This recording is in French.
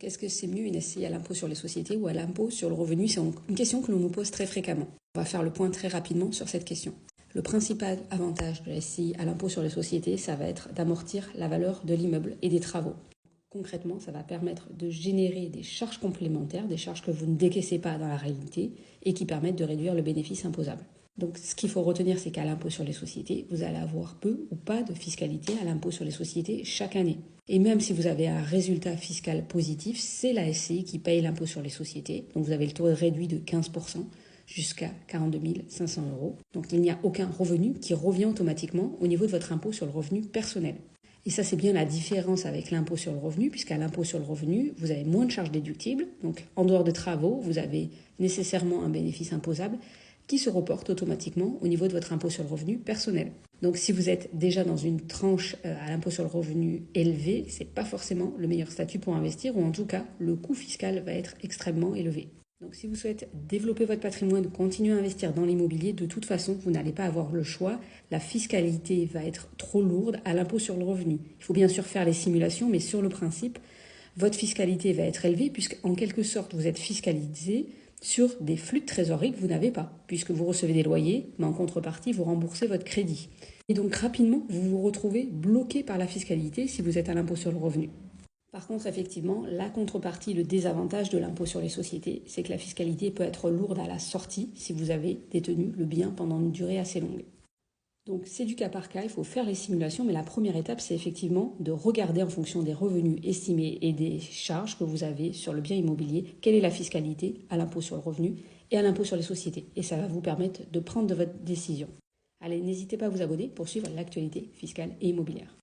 Est-ce que c'est mieux une SCI à l'impôt sur les sociétés ou à l'impôt sur le revenu? C'est une question que l'on nous pose très fréquemment. On va faire le point très rapidement sur cette question. Le principal avantage de la SCI à l'impôt sur les sociétés, ça va être d'amortir la valeur de l'immeuble et des travaux. Concrètement, ça va permettre de générer des charges complémentaires, des charges que vous ne décaissez pas dans la réalité et qui permettent de réduire le bénéfice imposable. Donc ce qu'il faut retenir, c'est qu'à l'impôt sur les sociétés, vous allez avoir peu ou pas de fiscalité à l'impôt sur les sociétés chaque année. Et même si vous avez un résultat fiscal positif, c'est la SCI qui paye l'impôt sur les sociétés. Donc vous avez le taux réduit de 15% jusqu'à 42 500 €. Donc il n'y a aucun revenu qui revient automatiquement au niveau de votre impôt sur le revenu personnel. Et ça, c'est bien la différence avec l'impôt sur le revenu, puisqu'à l'impôt sur le revenu, vous avez moins de charges déductibles. Donc, en dehors des travaux, vous avez nécessairement un bénéfice imposable qui se reporte automatiquement au niveau de votre impôt sur le revenu personnel. Donc, si vous êtes déjà dans une tranche à l'impôt sur le revenu élevée, ce n'est pas forcément le meilleur statut pour investir, ou en tout cas, le coût fiscal va être extrêmement élevé. Donc si vous souhaitez développer votre patrimoine, continuer à investir dans l'immobilier, de toute façon, vous n'allez pas avoir le choix. La fiscalité va être trop lourde à l'impôt sur le revenu. Il faut bien sûr faire les simulations, mais sur le principe, votre fiscalité va être élevée puisqu'en quelque sorte, vous êtes fiscalisé sur des flux de trésorerie que vous n'avez pas, puisque vous recevez des loyers, mais en contrepartie, vous remboursez votre crédit. Et donc rapidement, vous vous retrouvez bloqué par la fiscalité si vous êtes à l'impôt sur le revenu. Par contre, effectivement, la contrepartie, le désavantage de l'impôt sur les sociétés, c'est que la fiscalité peut être lourde à la sortie si vous avez détenu le bien pendant une durée assez longue. Donc c'est du cas par cas, il faut faire les simulations, mais la première étape, c'est effectivement de regarder en fonction des revenus estimés et des charges que vous avez sur le bien immobilier, quelle est la fiscalité à l'impôt sur le revenu et à l'impôt sur les sociétés. Et ça va vous permettre de prendre votre décision. Allez, n'hésitez pas à vous abonner pour suivre l'actualité fiscale et immobilière.